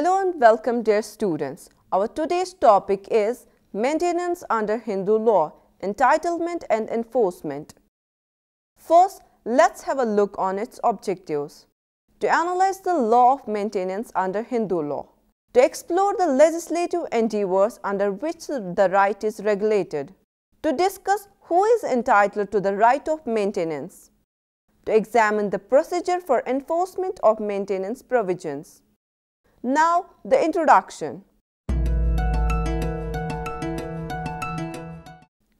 Hello and welcome, dear students. Our today's topic is Maintenance under Hindu Law, Entitlement and Enforcement. First, let's have a look on its objectives. To analyze the law of maintenance under Hindu law. To explore the legislative endeavors under which the right is regulated. To discuss who is entitled to the right of maintenance. To examine the procedure for enforcement of maintenance provisions. Now, the introduction.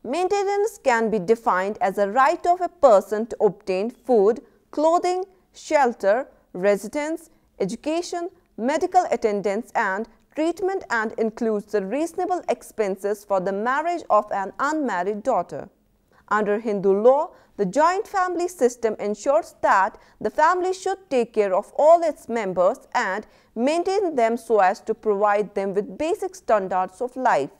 Maintenance can be defined as a right of a person to obtain food, clothing, shelter, residence, education, medical attendance and treatment, and includes the reasonable expenses for the marriage of an unmarried daughter. Under Hindu law, the joint family system ensures that the family should take care of all its members and maintain them so as to provide them with basic standards of life.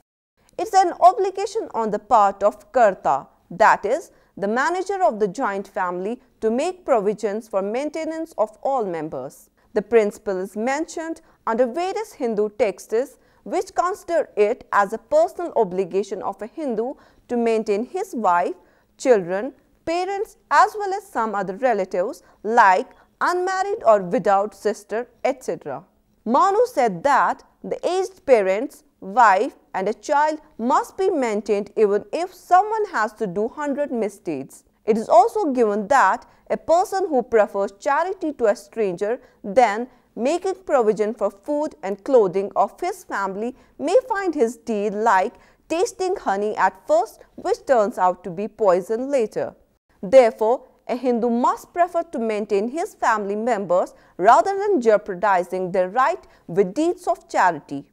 It's an obligation on the part of Karta, that is, the manager of the joint family, to make provisions for maintenance of all members. The principle is mentioned under various Hindu texts which consider it as a personal obligation of a Hindu to maintain his wife, children, parents as well as some other relatives like unmarried or widowed sister, etc. Manu said that the aged parents, wife and a child must be maintained even if someone has to do 100 misdeeds. It is also given that a person who prefers charity to a stranger than making provision for food and clothing of his family may find his deed like tasting honey at first, which turns out to be poison later. Therefore, a Hindu must prefer to maintain his family members rather than jeopardizing their right with deeds of charity.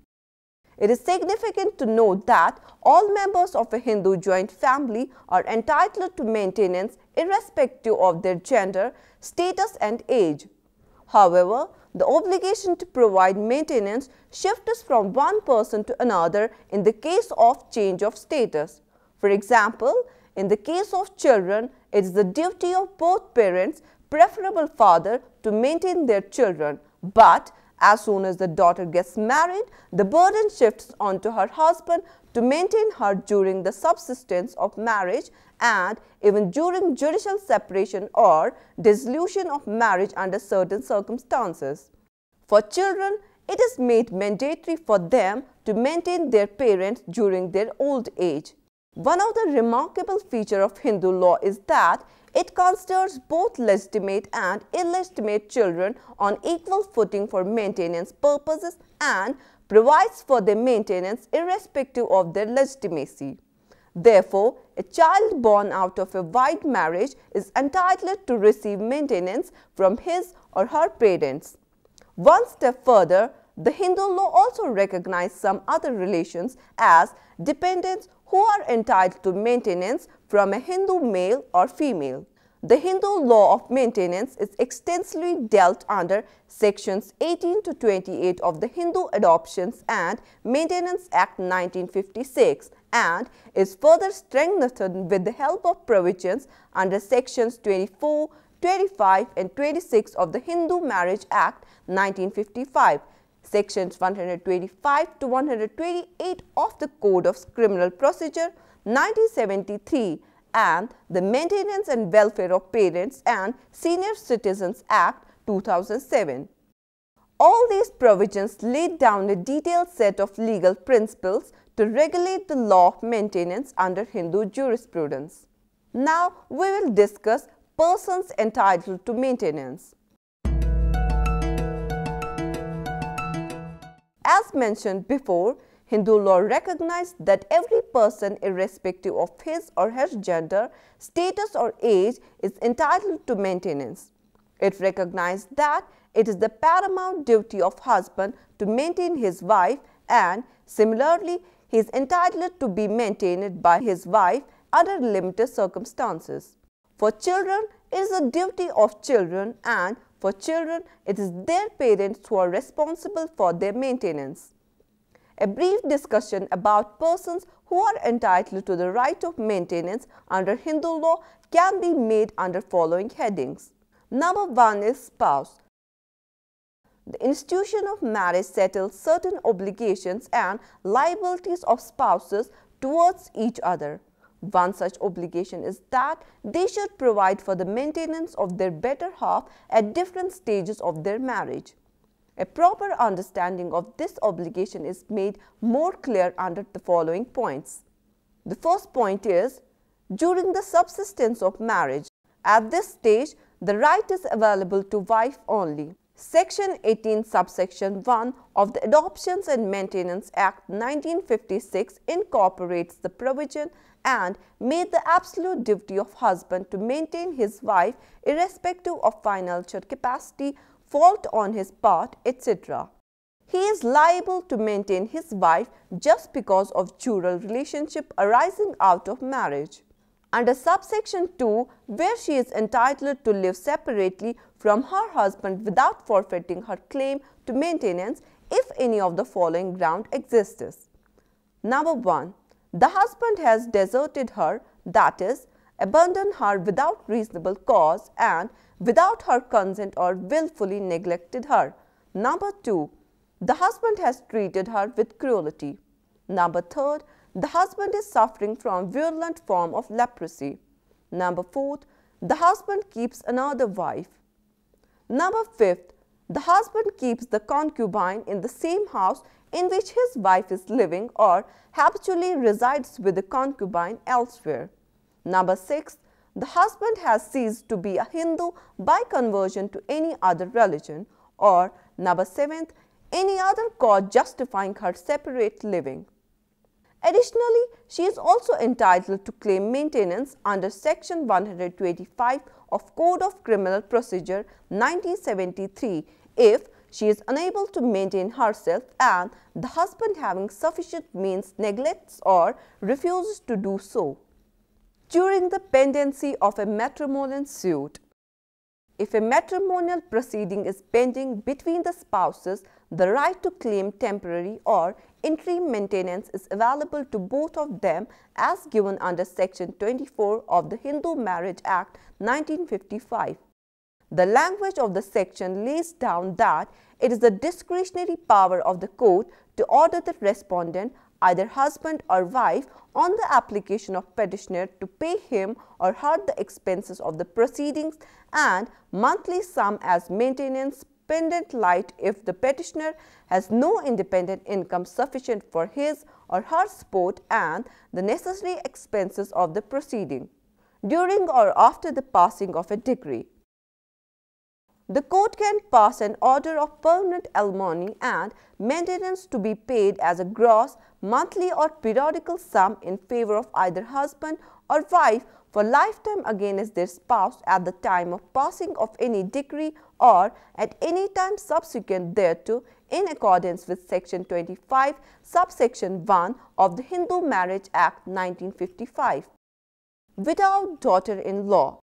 It is significant to note that all members of a Hindu joint family are entitled to maintenance irrespective of their gender, status and age. However, the obligation to provide maintenance shifts from one person to another in the case of change of status. For example, in the case of children, it is the duty of both parents, preferable father, to maintain their children. But as soon as the daughter gets married, the burden shifts onto her husband to maintain her during the subsistence of marriage and even during judicial separation or dissolution of marriage under certain circumstances. For children, it is made mandatory for them to maintain their parents during their old age. One of the remarkable features of Hindu law is that it considers both legitimate and illegitimate children on equal footing for maintenance purposes and provides for their maintenance irrespective of their legitimacy. Therefore, a child born out of a white marriage is entitled to receive maintenance from his or her parents. One step further, the Hindu law also recognizes some other relations as dependents who are entitled to maintenance from a Hindu male or female. The Hindu law of maintenance is extensively dealt under sections 18 to 28 of the Hindu Adoptions and Maintenance Act 1956 and is further strengthened with the help of provisions under sections 24, 25 and 26 of the Hindu Marriage Act 1955. Sections 125 to 128 of the Code of Criminal Procedure 1973 and the Maintenance and Welfare of Parents and Senior Citizens Act 2007. All these provisions laid down a detailed set of legal principles to regulate the law of maintenance under Hindu jurisprudence. Now we will discuss persons entitled to maintenance. As mentioned before, Hindu law recognizes that every person, irrespective of his or her gender, status or age, is entitled to maintenance. It recognizes that it is the paramount duty of husband to maintain his wife and similarly, he is entitled to be maintained by his wife under limited circumstances. For children, it is the duty of children and for children, it is their parents who are responsible for their maintenance. A brief discussion about persons who are entitled to the right of maintenance under Hindu law can be made under following headings. Number 1 is spouse. The institution of marriage settles certain obligations and liabilities of spouses towards each other. One such obligation is that they should provide for the maintenance of their better half at different stages of their marriage. A proper understanding of this obligation is made more clear under the following points. The first point is, during the subsistence of marriage. At this stage, the right is available to wife only. Section 18, subsection 1 of the Adoptions and Maintenance Act 1956 incorporates the provision and made the absolute duty of husband to maintain his wife irrespective of financial capacity, fault on his part, etc. He is liable to maintain his wife just because of dual relationship arising out of marriage. Under subsection 2, where she is entitled to live separately from her husband without forfeiting her claim to maintenance if any of the following ground exists. Number 1. The husband has deserted her, that is, abandoned her without reasonable cause and without her consent or willfully neglected her. Number 2. The husband has treated her with cruelty. Number 3. The husband is suffering from virulent form of leprosy. Number 4. The husband keeps another wife. Number 5. The husband keeps the concubine in the same house in which his wife is living or habitually resides with the concubine elsewhere. Number 6. The husband has ceased to be a Hindu by conversion to any other religion. Or number 7. Any other cause justifying her separate living. Additionally, she is also entitled to claim maintenance under Section 125 of Code of Criminal Procedure 1973 if she is unable to maintain herself and the husband, having sufficient means, neglects or refuses to do so. During the pendency of a matrimonial suit, if a matrimonial proceeding is pending between the spouses, the right to claim temporary or interim maintenance is available to both of them as given under Section 24 of the Hindu Marriage Act 1955. The language of the section lays down that it is the discretionary power of the court to order the respondent, either husband or wife, on the application of petitioner to pay him or her the expenses of the proceedings and monthly sum as maintenance pendent light if the petitioner has no independent income sufficient for his or her support and the necessary expenses of the proceeding, during or after the passing of a decree. The court can pass an order of permanent alimony and maintenance to be paid as a gross, monthly or periodical sum in favor of either husband or wife for lifetime against their spouse at the time of passing of any decree or at any time subsequent thereto in accordance with Section 25, subsection 1 of the Hindu Marriage Act 1955. Without daughter-in-law.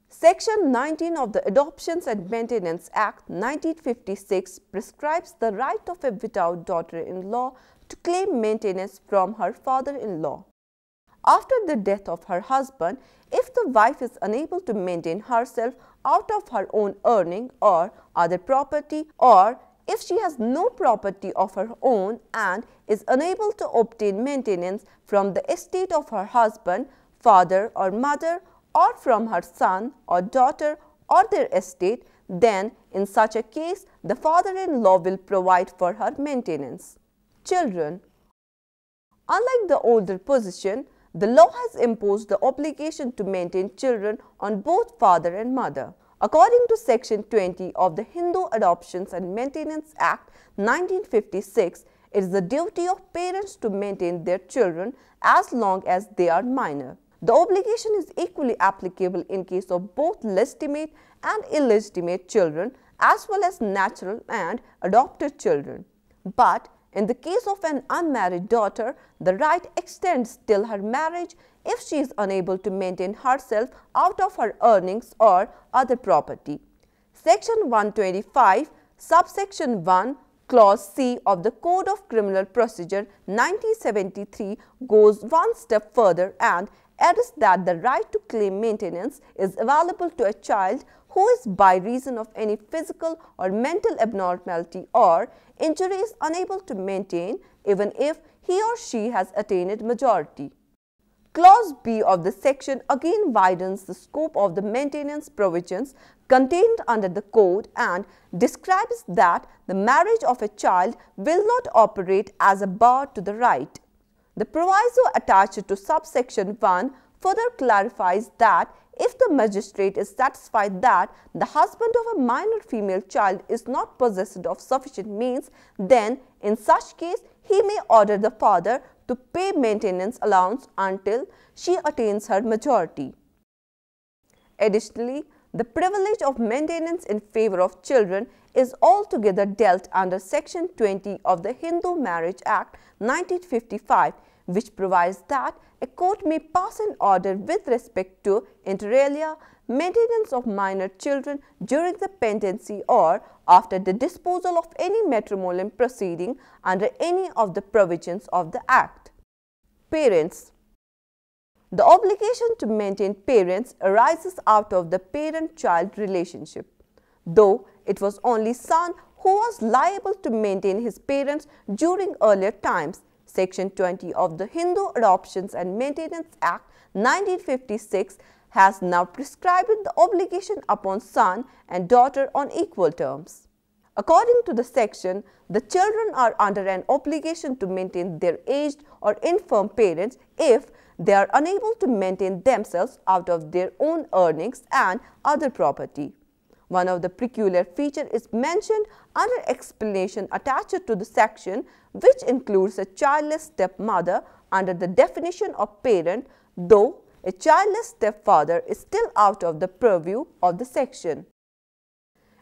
Section 19 of the Adoptions and Maintenance Act 1956 prescribes the right of a widowed daughter-in-law to claim maintenance from her father-in-law. After the death of her husband, if the wife is unable to maintain herself out of her own earning or other property, or if she has no property of her own and is unable to obtain maintenance from the estate of her husband, father or mother, or from her son or daughter or their estate, then in such a case the father-in-law will provide for her maintenance. Children. Unlike the older position, the law has imposed the obligation to maintain children on both father and mother. According to Section 20 of the Hindu Adoptions and Maintenance Act 1956, it is the duty of parents to maintain their children as long as they are minor. The obligation is equally applicable in case of both legitimate and illegitimate children as well as natural and adopted children. But in the case of an unmarried daughter, the right extends till her marriage if she is unable to maintain herself out of her earnings or other property. Section 125, subsection 1, Clause C of the Code of Criminal Procedure 1973 goes one step further and adds that the right to claim maintenance is available to a child who is by reason of any physical or mental abnormality or injury is unable to maintain even if he or she has attained majority. Clause B of the section again widens the scope of the maintenance provisions contained under the Code and describes that the marriage of a child will not operate as a bar to the right. The proviso attached to subsection 1 further clarifies that if the magistrate is satisfied that the husband of a minor female child is not possessed of sufficient means, then in such case he may order the father to pay maintenance allowance until she attains her majority. Additionally, the privilege of maintenance in favor of children is altogether dealt under Section 20 of the Hindu Marriage Act 1955, which provides that a court may pass an order with respect to, inter alia, maintenance of minor children during the pendency or after the disposal of any matrimonial proceeding under any of the provisions of the Act. Parents. The obligation to maintain parents arises out of the parent-child relationship. Though it was only son who was liable to maintain his parents during earlier times, Section 20 of the Hindu Adoptions and Maintenance Act 1956 has now prescribed the obligation upon son and daughter on equal terms. According to the section, the children are under an obligation to maintain their aged or infirm parents if they are unable to maintain themselves out of their own earnings and other property. One of the peculiar features is mentioned under explanation attached to the section, which includes a childless stepmother under the definition of parent, though a childless stepfather is still out of the purview of the section.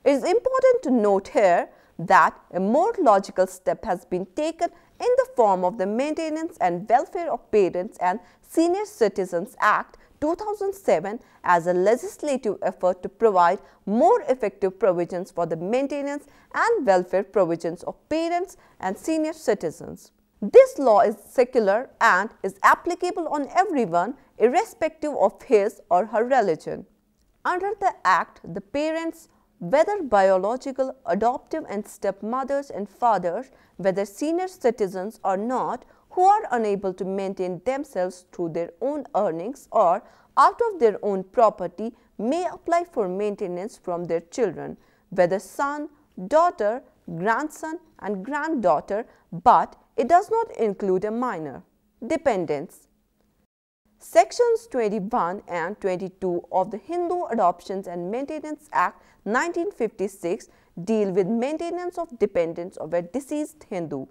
It is important to note here that a more logical step has been taken in the form of the Maintenance and Welfare of Parents and Senior Citizens Act 2007 as a legislative effort to provide more effective provisions for the maintenance and welfare provisions of parents and senior citizens. This law is secular and is applicable on everyone irrespective of his or her religion. Under the Act, the parents, whether biological, adoptive and stepmothers and fathers, whether senior citizens or not, who are unable to maintain themselves through their own earnings or out of their own property, may apply for maintenance from their children, whether son, daughter, grandson and granddaughter, but it does not include a minor. Dependents. Sections 21 and 22 of the Hindu Adoptions and Maintenance Act 1956 deal with maintenance of dependents of a deceased Hindu.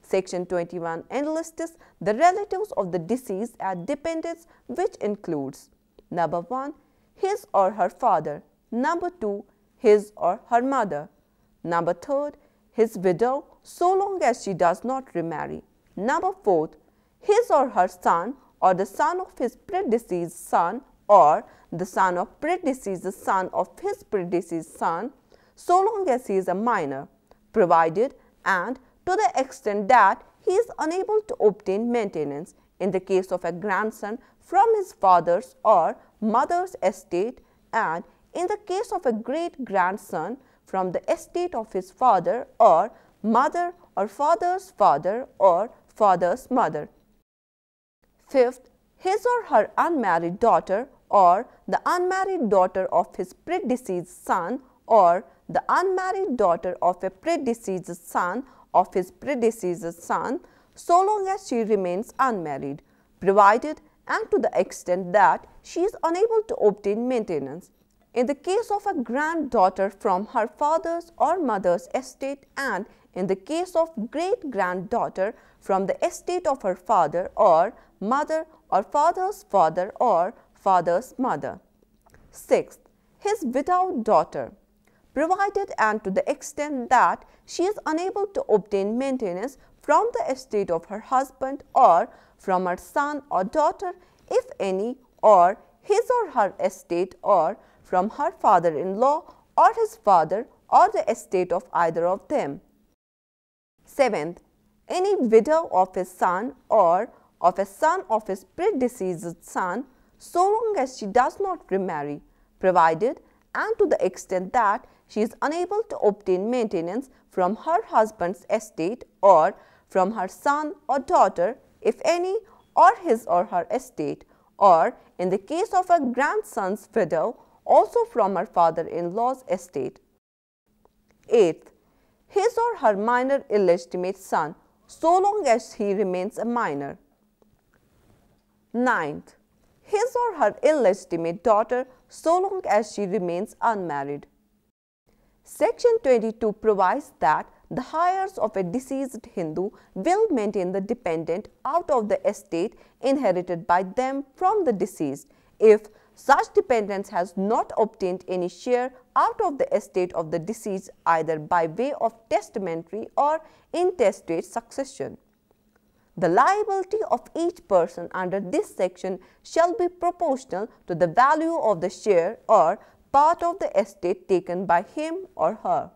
Section 21 enlists the relatives of the deceased as dependents, which includes: number 1, his or her father; number 2, his or her mother; number 3, his widow so long as she does not remarry; number 4, his or her son or the son of his predeceased son or the son of predeceased son of his predeceased son, so long as he is a minor, provided and to the extent that he is unable to obtain maintenance in the case of a grandson from his father's or mother's estate, and in the case of a great-grandson from the estate of his father or mother or father's father or father's mother. Fifth, his or her unmarried daughter or the unmarried daughter of his predeceased son or the unmarried daughter of a predeceased son of his predeceased son, so long as she remains unmarried, provided and to the extent that she is unable to obtain maintenance. In the case of a granddaughter from her father's or mother's estate, and in the case of great-granddaughter from the estate of her father or mother or father's father or father's mother. Sixth, his widowed daughter, provided and to the extent that she is unable to obtain maintenance from the estate of her husband or from her son or daughter, if any, or his or her estate or from her father-in-law or his father or the estate of either of them. Seventh, any widow of his son or of a son of his predeceased son, so long as she does not remarry, provided and to the extent that she is unable to obtain maintenance from her husband's estate or from her son or daughter, if any, or his or her estate, or in the case of a grandson's widow, also from her father-in-law's estate. 8th, his or her minor illegitimate son, so long as he remains a minor. 9th, his or her illegitimate daughter, so long as she remains unmarried. Section 22 provides that the heirs of a deceased Hindu will maintain the dependent out of the estate inherited by them from the deceased if such dependent has not obtained any share out of the estate of the deceased either by way of testamentary or intestate succession. The liability of each person under this section shall be proportional to the value of the share or part of the estate taken by him or her.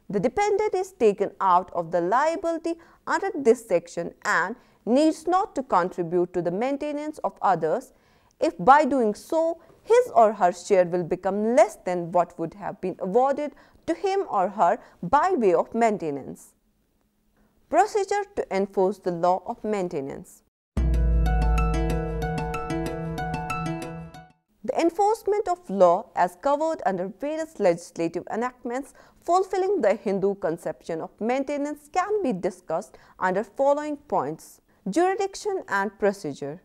The dependent is taken out of the liability under this section and needs not to contribute to the maintenance of others, if by doing so his or her share will become less than what would have been awarded to him or her by way of maintenance. Procedure to enforce the law of maintenance. The enforcement of law as covered under various legislative enactments fulfilling the Hindu conception of maintenance can be discussed under following points: jurisdiction and procedure.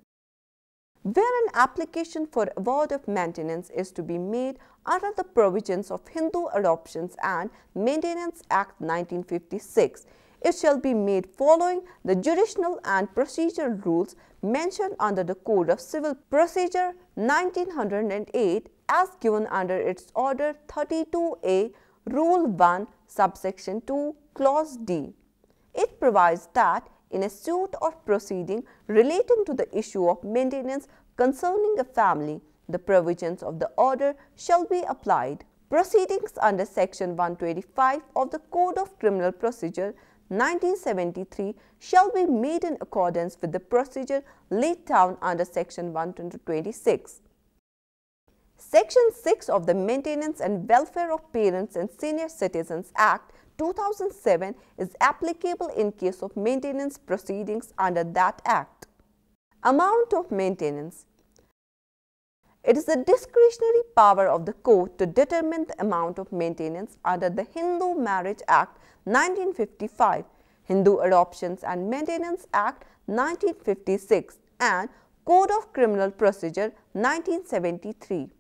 Where an application for award of maintenance is to be made under the provisions of Hindu Adoptions and Maintenance Act 1956, it shall be made following the jurisdictional and procedural rules mentioned under the Code of Civil Procedure 1908 as given under its Order 32A, Rule 1, Subsection 2, Clause D. It provides that in a suit or proceeding relating to the issue of maintenance concerning a family, the provisions of the order shall be applied. Proceedings under Section 125 of the Code of Criminal Procedure 1973 shall be made in accordance with the procedure laid down under Section 126. Section 6 of the Maintenance and Welfare of Parents and Senior Citizens Act 2007 is applicable in case of maintenance proceedings under that Act. Amount of maintenance. It is the discretionary power of the court to determine the amount of maintenance under the Hindu Marriage Act 1955, Hindu Adoptions and Maintenance Act 1956 and Code of Criminal Procedure 1973.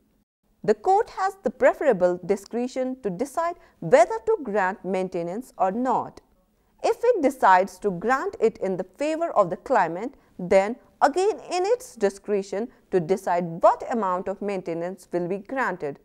The court has the preferable discretion to decide whether to grant maintenance or not. If it decides to grant it in the favor of the claimant, then again in its discretion to decide what amount of maintenance will be granted.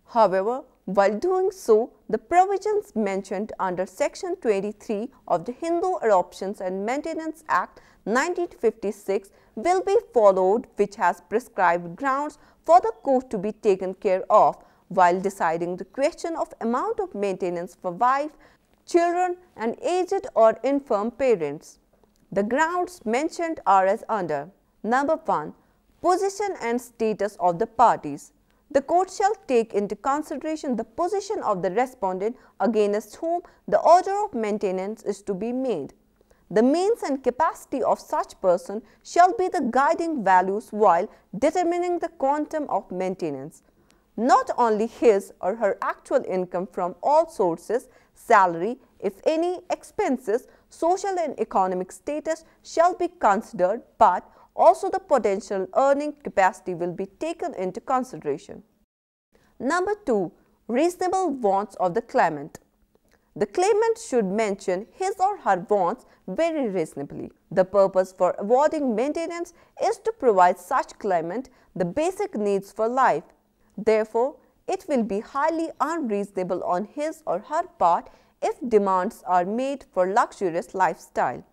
However, while doing so, the provisions mentioned under Section 23 of the Hindu Adoptions and Maintenance Act 1956 will be followed, which has prescribed grounds for the court to be taken care of while deciding the question of amount of maintenance for wife, children and aged or infirm parents. The grounds mentioned are as under. Number 1. Position and status of the parties. The court shall take into consideration the position of the respondent against whom the order of maintenance is to be made. The means and capacity of such person shall be the guiding values while determining the quantum of maintenance. Not only his or her actual income from all sources, salary, if any, expenses, social and economic status shall be considered, but also the potential earning capacity will be taken into consideration. Number 2. Reasonable wants of the claimant. The claimant should mention his or her wants very reasonably. The purpose for awarding maintenance is to provide such claimant the basic needs for life. Therefore, it will be highly unreasonable on his or her part if demands are made for luxurious lifestyle.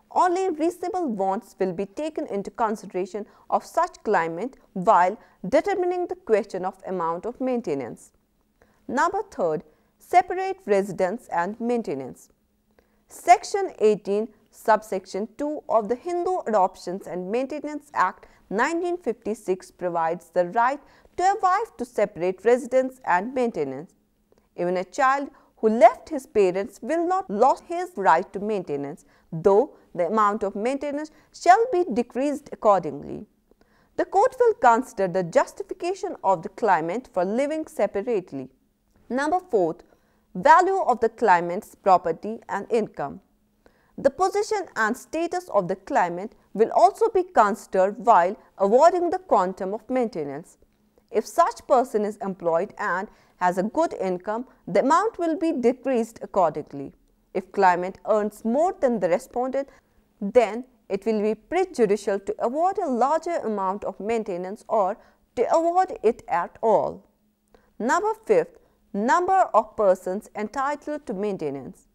Only reasonable wants will be taken into consideration of such claimant while determining the question of amount of maintenance. Number 3. Separate residence and maintenance. Section 18 subsection 2 of the Hindu Adoptions and Maintenance Act 1956 provides the right to a wife to separate residence and maintenance. Even a child who left his parents will not lose his right to maintenance, though the amount of maintenance shall be decreased accordingly. The court will consider the justification of the claimant for living separately. Number 4, value of the claimant's property and income. The position and status of the claimant will also be considered while awarding the quantum of maintenance. If such person is employed and has a good income, the amount will be decreased accordingly. If claimant earns more than the respondent, then it will be prejudicial to award a larger amount of maintenance or to award it at all. Number 5, number of persons entitled to maintenance.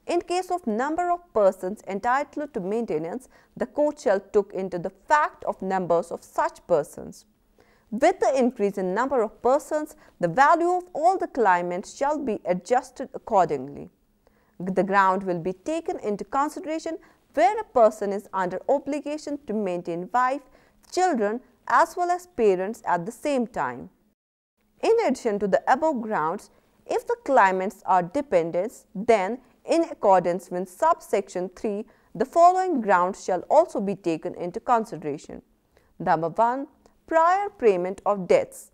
In case of number of persons entitled to maintenance, the court shall look into the fact of numbers of such persons. With the increase in number of persons, the value of all the claimants shall be adjusted accordingly. The ground will be taken into consideration where a person is under obligation to maintain wife, children as well as parents at the same time. In addition to the above grounds, if the claimants are dependents, then in accordance with subsection 3, the following grounds shall also be taken into consideration. Number 1, prior payment of debts.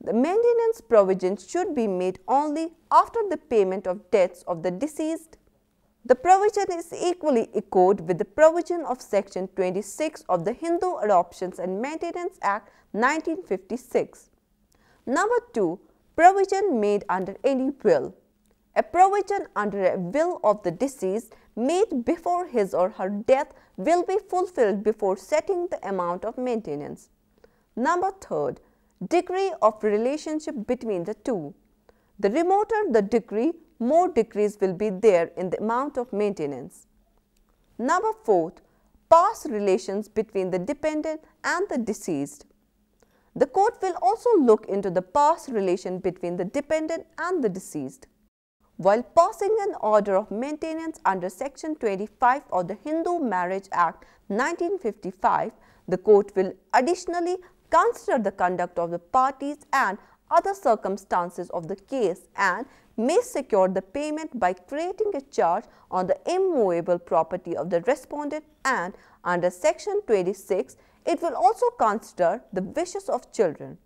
The maintenance provision should be made only after the payment of debts of the deceased. The provision is equally echoed with the provision of section 26 of the Hindu Adoptions and Maintenance Act 1956. Number 2, provision made under any will. A provision under a will of the deceased made before his or her death will be fulfilled before setting the amount of maintenance. Number 3, degree of relationship between the two. The remoter the degree, more decrease will be there in the amount of maintenance. Number 4, past relations between the dependent and the deceased. The court will also look into the past relation between the dependent and the deceased. While passing an order of maintenance under section 25 of the Hindu Marriage Act 1955, the court will additionally consider the conduct of the parties and other circumstances of the case and may secure the payment by creating a charge on the immovable property of the respondent, and under section 26 it will also consider the wishes of children.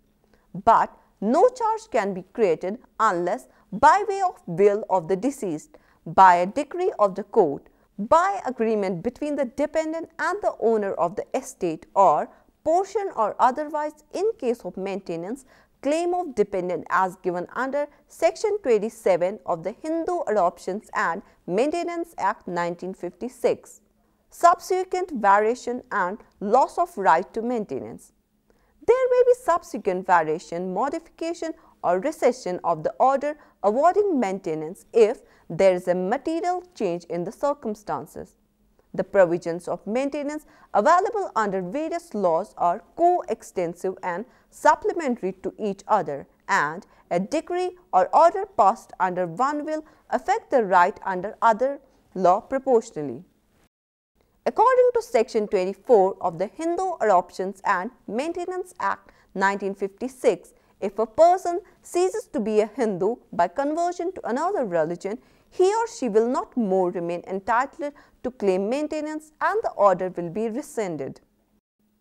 But no charge can be created unless by way of will of the deceased, by a decree of the court, by agreement between the dependent and the owner of the estate, or portion or otherwise in case of maintenance claim of dependent as given under section 27 of the Hindu Adoptions and Maintenance Act 1956. Subsequent variation and loss of right to maintenance. There may be subsequent variation, modification or rescission of the order awarding maintenance if there is a material change in the circumstances. The provisions of maintenance available under various laws are co-extensive and supplementary to each other, and a decree or order passed under one will affect the right under other law proportionally. According to section 24 of the Hindu Adoptions and Maintenance Act 1956, if a person ceases to be a Hindu by conversion to another religion, he or she will not more remain entitled to claim maintenance and the order will be rescinded.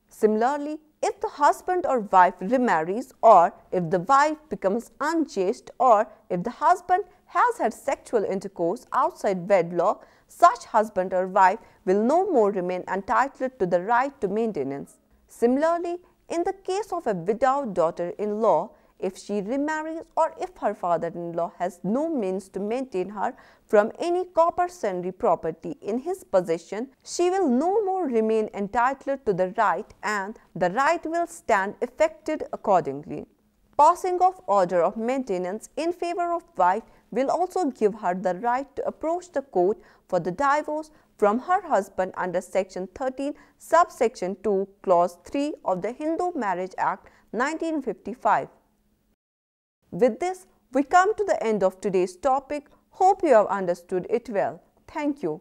Similarly, if the husband or wife remarries, or if the wife becomes unchaste, or if the husband has had sexual intercourse outside wedlock, such husband or wife will no more remain entitled to the right to maintenance. Similarly, in the case of a widowed daughter-in-law, if she remarries or if her father-in-law has no means to maintain her from any copper sundry property in his possession, she will no more remain entitled to the right, and the right will stand effected accordingly. Passing of order of maintenance in favor of wife will also give her the right to approach the court for the divorce from her husband under section 13 subsection 2 clause 3 of the Hindu Marriage Act 1955. With this, we come to the end of today's topic. Hope you have understood it well. Thank you.